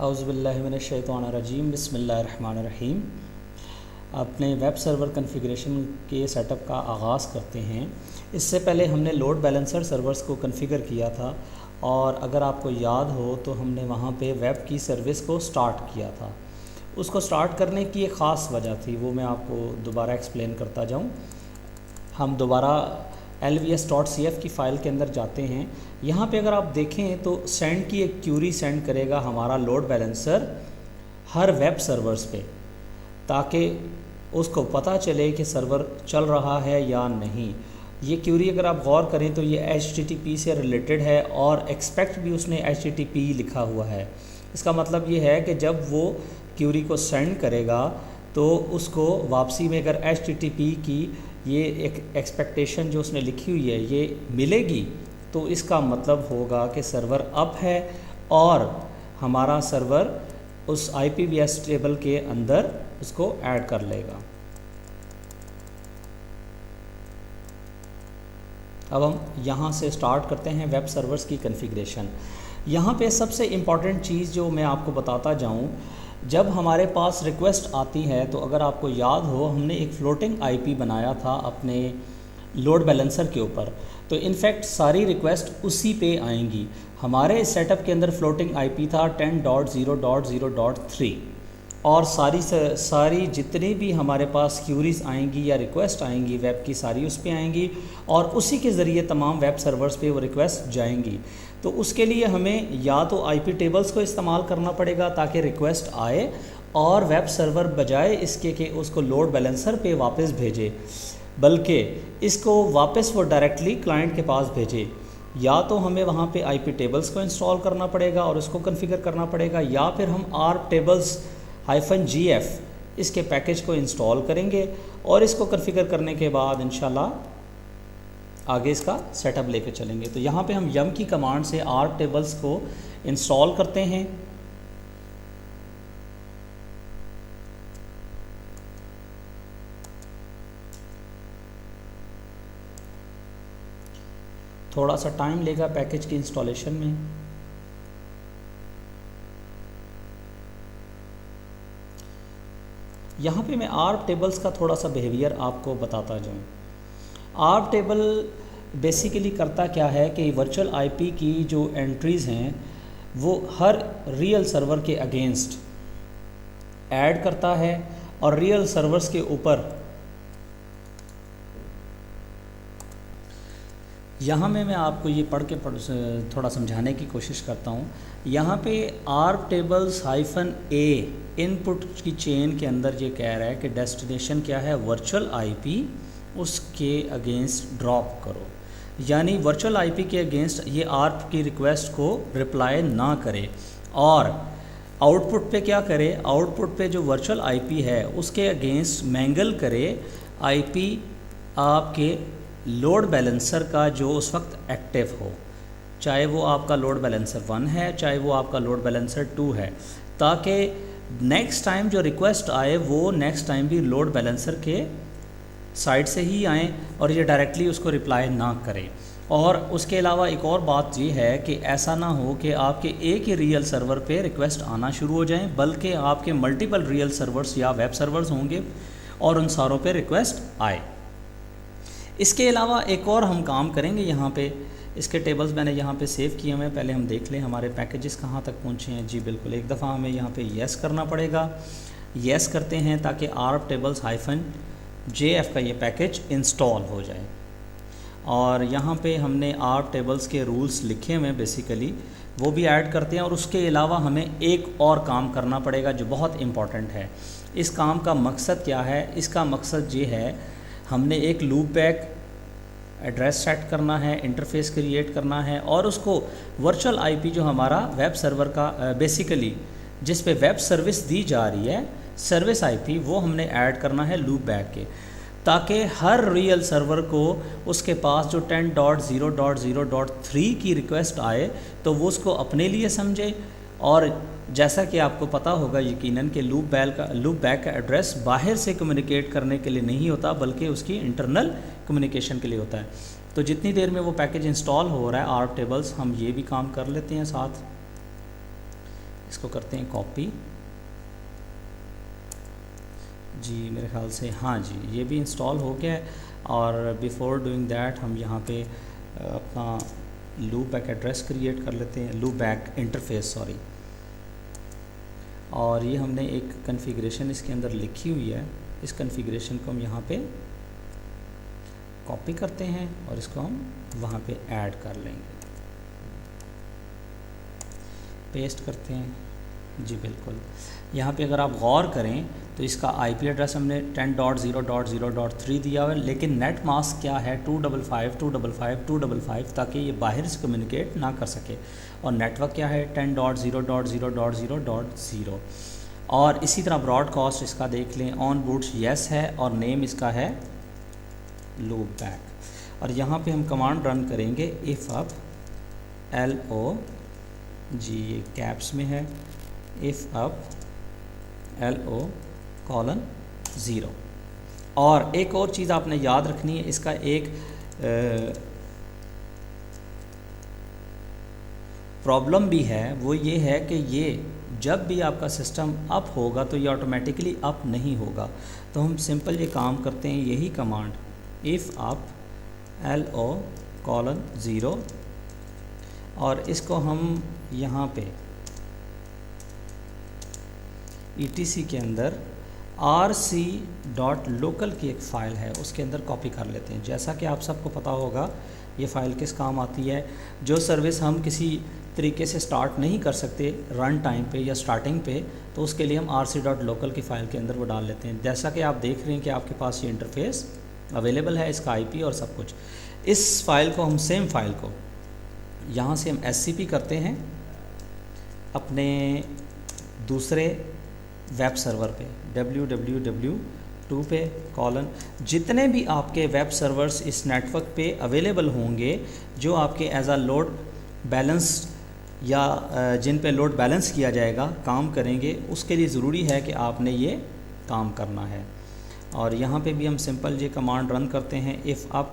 اعوذ باللہ من الشیطان الرجیم، بسم اللہ الرحمن الرحیم۔ اپنے ویب سرور کنفیگریشن کے سیٹ اپ کا آغاز کرتے ہیں۔ اس سے پہلے ہم نے لوڈ بیلنسر سرورز کو کنفیگر کیا تھا، اور اگر آپ کو یاد ہو تو ہم نے وہاں پہ ویب کی سروس کو سٹارٹ کیا تھا۔ اس کو سٹارٹ کرنے کی ایک خاص وجہ تھی، وہ میں آپ کو دوبارہ ایکسپلین کرتا جاؤں۔ ہم دوبارہ lvs.cf کی فائل کے اندر جاتے ہیں۔ یہاں پہ اگر آپ دیکھیں تو سینڈ کی ایک کیوری سینڈ کرے گا ہمارا لوڈ بیلنسر ہر ویب سرورز پہ، تاکہ اس کو پتہ چلے کہ سرور چل رہا ہے یا نہیں۔ یہ کیوری اگر آپ غور کریں تو یہ HTTP سے ریلیٹڈ ہے، اور ایکسپیکٹ بھی اس نے HTTP لکھا ہوا ہے۔ اس کا مطلب یہ ہے کہ جب وہ کیوری کو سینڈ کرے گا تو اس کو واپسی میں اگر HTTP کی یہ ایک ایکسپیکٹیشن جو اس نے لکھی ہوئی ہے یہ ملے گی، تو اس کا مطلب ہوگا کہ سرور اپ ہے، اور ہمارا سرور اس IPVS ٹیبل کے اندر اس کو ایڈ کر لے گا۔ اب ہم یہاں سے سٹارٹ کرتے ہیں ویب سرورز کی کنفیگریشن۔ یہاں پہ سب سے امپورٹنٹ چیز جو میں آپ کو بتاتا جاؤں، جب ہمارے پاس ریکویسٹ آتی ہے تو اگر آپ کو یاد ہو ہم نے ایک فلوٹنگ IP بنایا تھا اپنے لوڈ بیلنسر کے اوپر، تو انفیکٹ ساری ریکویسٹ اسی پہ آئیں گی۔ ہمارے سیٹ اپ کے اندر فلوٹنگ IP تھا 10.0.0.3، اور ساری جتنی بھی ہمارے پاس کیوریز آئیں گی یا ریکویسٹ آئیں گی ویب کی، ساری اس پہ آئیں گی، اور اسی کے ذریعے تمام ویب سرورز پہ وہ ریکویسٹ جائیں گی۔ تو اس کے لیے ہمیں یا تو IP ٹیبلز کو استعمال کرنا پڑے گا تاکہ ریکویسٹ آئے، اور ویب سرور بجائے اس کے کہ اس کو لوڈ بیلنسر پہ واپس بھیجے، بلکہ اس کو واپس وہ ڈائریکٹلی کلائنٹ کے پاس بھیجے۔ یا تو ہمیں وہاں پہ IP ٹیبلز کو انسٹال کرنا پڑے گا اور اس کو کنفیگر کرنا پڑے گا، یا پھر ہم RTables-GF اس کے پیکج کو انسٹال کریں گے، اور اس کو کنفیگر کرنے کے بعد انشاءاللہ آگے اس کا سیٹ اپ لے کے چلیں گے۔ تو یہاں پہ ہم یم کی کمانڈ سے RTables کو انسٹال کرتے ہیں۔ تھوڑا سا ٹائم لے گا پیکج کی انسٹالیشن میں۔ یہاں پہ میں RTables کا تھوڑا سا بیہیویئر آپ کو بتاتا جاؤں۔ RTable بیسیکلی کرتا کیا ہے کہ ورچوئل IP کی جو انٹریز ہیں وہ ہر ریئل سرور کے اگینسٹ ایڈ کرتا ہے، اور ریئل سرورز کے اوپر یہاں میں آپ کو یہ پڑھ کے تھوڑا سمجھانے کی کوشش کرتا ہوں۔ یہاں پہ RTables-A ان پٹ کی چین کے اندر یہ کہہ رہا ہے کہ ڈیسٹینیشن کیا ہے، ورچوئل IP، اس کے اگینسٹ ڈراپ کرو، یعنی ورچوئل IP کے اگینسٹ یہ ARP کی ریکویسٹ کو رپلائی نہ کرے، اور آؤٹ پٹ پہ کیا کرے، آؤٹ پٹ پہ جو ورچوئل IP ہے اس کے اگینسٹ مینگل کرے IP آپ کے لوڈ بیلنسر کا جو اس وقت ایکٹیو ہو، چاہے وہ آپ کا لوڈ بیلنسر 1 ہے، چاہے وہ آپ کا لوڈ بیلنسر 2 ہے، تاکہ نیکسٹ ٹائم جو ریکویسٹ آئے وہ نیکسٹ ٹائم بھی لوڈ بیلنسر کے سائٹ سے ہی آئیں، اور یہ ڈائریکٹلی اس کو رپلائی نہ کریں۔ اور اس کے علاوہ ایک اور بات یہ ہے کہ ایسا نہ ہو کہ آپ کے ایک ہی ریئل سرور پہ ریکویسٹ آنا شروع ہو جائیں، بلکہ آپ کے ملٹیپل ریئل سرورز یا ویب سرورز ہوں گے اور ان ساروں پہ ریکویسٹ آئے۔ اس کے علاوہ ایک اور ہم کام کریں گے، یہاں پہ اس کے ٹیبلز میں نے یہاں پہ سیو کیے ہوئے ہیں، پہلے ہم دیکھ لیں ہمارے پیکیجز کہاں تک پہنچے ہیں۔ جی بالکل، ایک دفعہ ہمیں یہاں پہ یس کرنا پڑے گا، یس کرتے ہیں تاکہ RTables-JF کا یہ پیکج انسٹال ہو جائے۔ اور یہاں پہ ہم نے RTables کے رولز لکھے ہوئے ہیں بیسیکلی، وہ بھی ایڈ کرتے ہیں، اور اس کے علاوہ ہمیں ایک اور کام کرنا پڑے گا جو بہت امپورٹنٹ ہے۔ اس کام کا مقصد کیا ہے؟ اس کا مقصد یہ ہے، ہم نے ایک لوپ بیک ایڈریس سیٹ کرنا ہے، انٹرفیس کریٹ کرنا ہے، اور اس کو ورچوئل IP جو ہمارا ویب سرور کا بیسیکلی جس پہ ویب سروس دی جا رہی ہے، سروس IP، وہ ہم نے ایڈ کرنا ہے لوپ بیک کے، تاکہ ہر ریئل سرور کو اس کے پاس جو 10.0.0.3 کی ریکویسٹ آئے تو وہ اس کو اپنے لیے سمجھے۔ اور جیسا کہ آپ کو پتہ ہوگا یقیناً کہ لوپ بیک کا ایڈریس باہر سے کمیونیکیٹ کرنے کے لیے نہیں ہوتا، بلکہ اس کی انٹرنل کمیونیکیشن کے لیے ہوتا ہے۔ تو جتنی دیر میں وہ پیکج انسٹال ہو رہا ہے RTables، ہم یہ بھی کام کر لیتے ہیں ساتھ۔ اس کو کرتے ہیں کاپی. جی میرے خیال سے ہاں جی یہ بھی انسٹال ہو گیا ہے. اور بیفور ڈوئنگ دیٹ ہم یہاں پہ اپنا لوپ بیک ایڈریس کریٹ کر لیتے ہیں, لوپ بیک انٹرفیس سوری. اور یہ ہم نے ایک کنفیگریشن اس کے اندر لکھی ہوئی ہے. اس کنفیگریشن کو ہم یہاں پہ کاپی کرتے ہیں اور اس کو ہم وہاں پہ ایڈ کر لیں گے, پیسٹ کرتے ہیں. جی بالکل, یہاں پہ اگر آپ غور کریں تو اس کا آئی پی ایڈریس ہم نے 10.0.0.3 دیا ہوا ہے, لیکن نیٹ ماسک کیا ہے 255.255.255 تاکہ یہ باہر سے کمیونیکیٹ نہ کر سکے. اور نیٹ ورک کیا ہے 10.0.0.0.0. اور اسی طرح براڈ کاسٹ اس کا دیکھ لیں, آن بوٹس یس ہے اور نیم اس کا ہے لوپ بیک. اور یہاں پہ ہم کمانڈ رن کریں گے ایف اپ LO, جی یہ کیپس میں ہے, ایف اپ LO:0. اور ایک اور چیز آپ نے یاد رکھنی ہے, اس کا ایک پرابلم بھی ہے, وہ یہ ہے کہ یہ جب بھی آپ کا سسٹم اپ ہوگا تو یہ آٹومیٹکلی اپ نہیں ہوگا. تو ہم سمپل یہ کام کرتے ہیں, یہی کمانڈ ایف اپ LO:0, اور اس کو ہم یہاں پہ ETC کے اندر rc.local کی ایک فائل ہے اس کے اندر کاپی کر لیتے ہیں. جیسا کہ آپ سب کو پتہ ہوگا یہ فائل کس کام آتی ہے. جو سروس ہم کسی طریقے سے سٹارٹ نہیں کر سکتے رن ٹائم پہ یا سٹارٹنگ پہ, تو اس کے لیے ہم rc.local کی فائل کے اندر وہ ڈال لیتے ہیں. جیسا کہ آپ دیکھ رہے ہیں کہ آپ کے پاس یہ انٹرفیس اویلیبل ہے, اس کا IP اور سب کچھ. اس فائل کو ہم سیم فائل کو یہاں سے ہم SCP کرتے ہیں اپنے دوسرے ویب سرور پہ www.2 پہ جتنے بھی آپ کے ویب سرورز اس نیٹ ورک پہ اویلیبل ہوں گے جو آپ کے ایز اے لوڈ بیلنس یا جن پہ لوڈ بیلنس کیا جائے گا کام کریں گے, اس کے لیے ضروری ہے کہ آپ نے یہ کام کرنا ہے. اور یہاں پہ بھی ہم سمپل یہ کمانڈ رن کرتے ہیں ایف اپ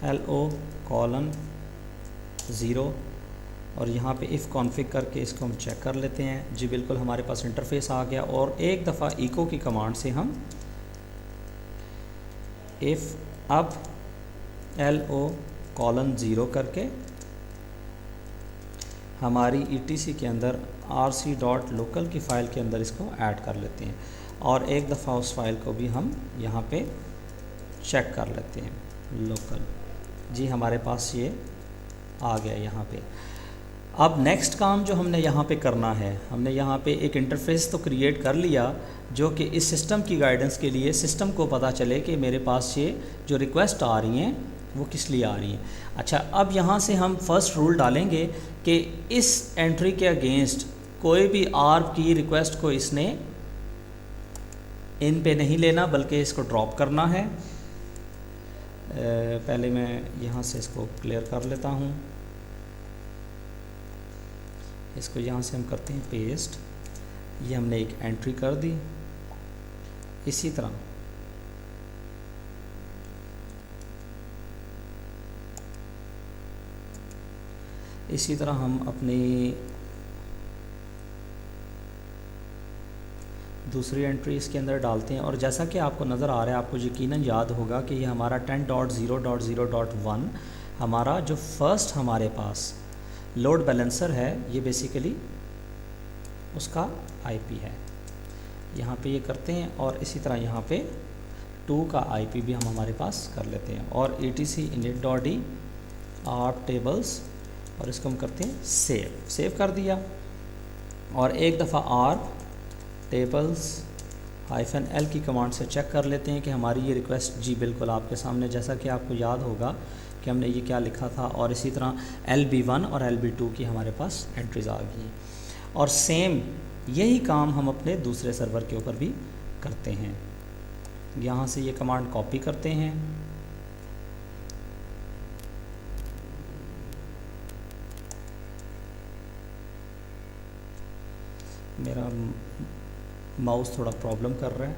LO:0, اور یہاں پہ ایف کانفگ کر کے اس کو ہم چیک کر لیتے ہیں. جی بالکل ہمارے پاس انٹرفیس آ گیا, اور ایک دفعہ ایکو کی کمانڈ سے ہم ایف اپ LO:0 کر کے ہماری ETC کے اندر rc.local کی فائل کے اندر اس کو ایڈ کر لیتے ہیں, اور ایک دفعہ اس فائل کو بھی ہم یہاں پہ چیک کر لیتے ہیں لوکل. جی ہمارے پاس یہ آ گیا یہاں پہ. اب نیکسٹ کام جو ہم نے یہاں پہ کرنا ہے, ہم نے یہاں پہ ایک انٹرفیس تو کریٹ کر لیا جو کہ اس سسٹم کی گائیڈنس کے لیے سسٹم کو پتہ چلے کہ میرے پاس یہ جو ریکویسٹ آ رہی ہیں وہ کس لیے آ رہی ہیں. اچھا, اب یہاں سے ہم فرسٹ رول ڈالیں گے کہ اس انٹری کے اگینسٹ کوئی بھی ARP کی ریکویسٹ کو اس نے ان پہ نہیں لینا بلکہ اس کو ڈراپ کرنا ہے. پہلے میں یہاں سے اس کو کلیئر کر لیتا ہوں, اس کو یہاں سے ہم کرتے ہیں پیسٹ. یہ ہم نے ایک انٹری کر دی. اسی طرح ہم اپنی دوسری انٹری اس کے اندر ڈالتے ہیں, اور جیسا کہ آپ کو نظر آ رہا ہے, آپ کو یقیناً یاد ہوگا کہ یہ ہمارا 10.0.0.1 ہمارا جو فرسٹ ہمارے پاس لوڈ بیلنسر ہے, یہ بیسیکلی اس کا IP ہے. یہاں پہ یہ کرتے ہیں, اور اسی طرح یہاں پہ 2 کا IP بھی ہم ہمارے پاس کر لیتے ہیں, اور etc init.d ARP tables, اور اس کو ہم کرتے ہیں سیو کر دیا. اور ایک دفعہ ARP tables-l کی کمانڈ سے چیک کر لیتے ہیں کہ ہماری یہ ریکویسٹ, جی بالکل آپ کے سامنے جیسا کہ آپ کو یاد ہوگا کہ ہم نے یہ کیا لکھا تھا, اور اسی طرح LB1 اور LB2 کی ہمارے پاس انٹریز آ گئی ہیں. اور سیم یہی کام ہم اپنے دوسرے سرور کے اوپر بھی کرتے ہیں. یہاں سے یہ کمانڈ کاپی کرتے ہیں, میرا ماؤس تھوڑا پرابلم کر رہا ہے,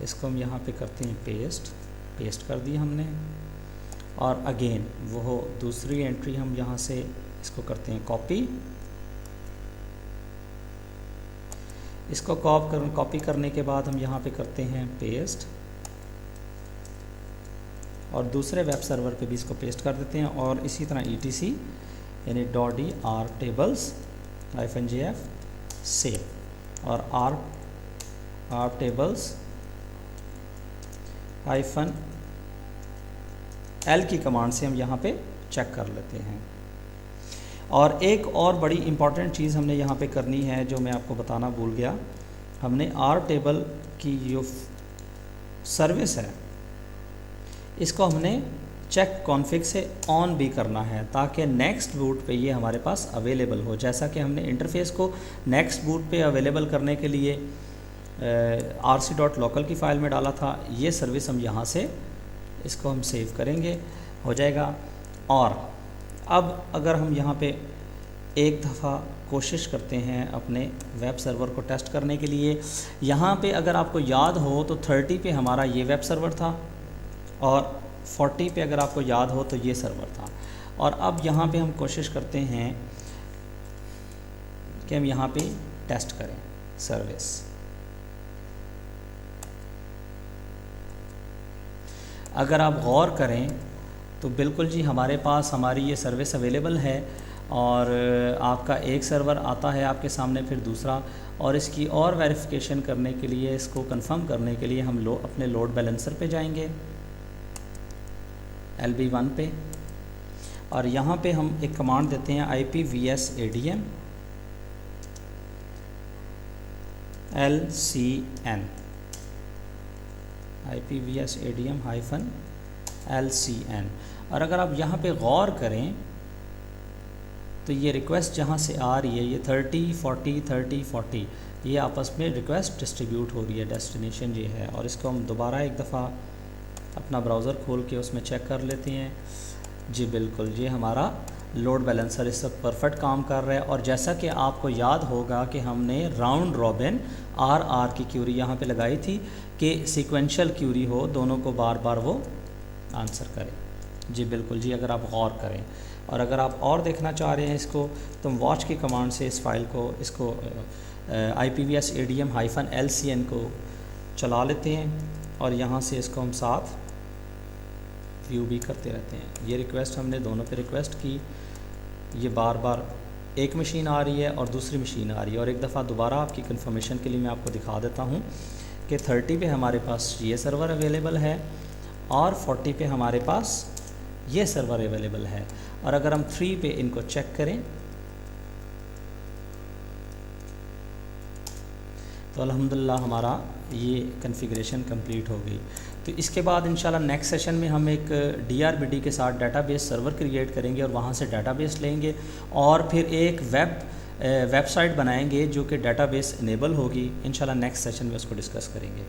اس کو ہم یہاں پہ کرتے ہیں پیسٹ کر دی ہم نے. اور اگین وہ دوسری انٹری ہم یہاں سے اس کو کرتے ہیں کاپی. اس کو کاپی کرنے کے بعد ہم یہاں پہ کرتے ہیں پیسٹ, اور دوسرے ویب سرور پہ بھی اس کو پیسٹ کر دیتے ہیں, اور اسی طرح ETC یعنی .r tables-jf سیو, اور r tables -l کی کمانڈ سے ہم یہاں پہ چیک کر لیتے ہیں. اور ایک اور بڑی امپورٹنٹ چیز ہم نے یہاں پہ کرنی ہے جو میں آپ کو بتانا بھول گیا, ہم نے R ٹیبل کی جو سروس ہے اس کو ہم نے چیک کانفگ سے آن بھی کرنا ہے تاکہ نیکسٹ بوٹ پہ یہ ہمارے پاس اویلیبل ہو. جیسا کہ ہم نے انٹرفیس کو نیکسٹ بوٹ پہ اویلیبل کرنے کے لیے rc.local کی فائل میں ڈالا تھا, یہ سروس ہم یہاں سے اس کو ہم سیو کریں گے, ہو جائے گا. اور اب اگر ہم یہاں پہ ایک دفعہ کوشش کرتے ہیں اپنے ویب سرور کو ٹیسٹ کرنے کے لیے, یہاں پہ اگر آپ کو یاد ہو تو 30 پہ ہمارا یہ ویب سرور تھا, اور 40 پہ اگر آپ کو یاد ہو تو یہ سرور تھا. اور اب یہاں پہ ہم کوشش کرتے ہیں کہ ہم یہاں پہ ٹیسٹ کریں سروس. اگر آپ غور کریں تو بالکل جی ہمارے پاس ہماری یہ سروس اویلیبل ہے, اور آپ کا ایک سرور آتا ہے آپ کے سامنے, پھر دوسرا, اور اس کی اور ویریفیکیشن کرنے کے لیے, اس کو کنفرم کرنے کے لیے ہم اپنے لوڈ بیلنسر پہ جائیں گے, LB1 پہ, اور یہاں پہ ہم ایک کمانڈ دیتے ہیں IPVS-ADM LCN, IPVS-ADM-LCN. اور اگر آپ یہاں پہ غور کریں تو یہ ریکویسٹ جہاں سے آ رہی ہے, یہ 30-40 یہ آپس میں ریکویسٹ ڈسٹریبیوٹ ہو رہی ہے, ڈیسٹینیشن یہ ہے. اور اس کو ہم دوبارہ ایک دفعہ اپنا براؤزر کھول کے اس میں چیک کر لیتے ہیں. جی بالکل, یہ ہمارا لوڈ بیلنسر اس وقت پرفیکٹ کام کر رہا ہے. اور جیسا کہ آپ کو یاد ہوگا کہ ہم نے راؤنڈ رابن RR کی کیوری یہاں پہ لگائی تھی کہ سیکوینشل کیوری ہو, دونوں کو بار بار وہ آنسر کرے. جی بالکل جی, اگر آپ غور کریں, اور اگر آپ اور دیکھنا چاہ رہے ہیں اس کو, تو ہم واچ کی کمانڈ سے اس فائل کو, اس کو IPVS-ADM-LCN کو چلا لیتے ہیں, اور یہاں سے اس کو ہم ساتھ ویو بھی کرتے رہتے ہیں. یہ ریکویسٹ ہم نے دونوں پہ ریکویسٹ کی, یہ بار بار ایک مشین آ رہی ہے اور دوسری مشین آ رہی ہے. اور ایک دفعہ دوبارہ آپ کی کنفرمیشن کے لیے میں آپ کو دکھا دیتا ہوں کہ 30 پہ ہمارے پاس یہ سرور اویلیبل ہے, اور 40 پہ ہمارے پاس یہ سرور اویلیبل ہے. اور اگر ہم 3 پہ ان کو چیک کریں تو الحمدللہ ہمارا یہ کنفیگریشن کمپلیٹ ہو گئی. تو اس کے بعد انشاءاللہ نیکسٹ سیشن میں ہم ایک DRBD کے ساتھ ڈیٹا بیس سرور کریٹ کریں گے, اور وہاں سے ڈیٹا بیس لیں گے, اور پھر ایک ویب سائٹ بنائیں گے جو کہ ڈیٹا بیس انیبل ہوگی. انشاءاللہ نیکسٹ سیشن میں اس کو ڈسکس کریں گے.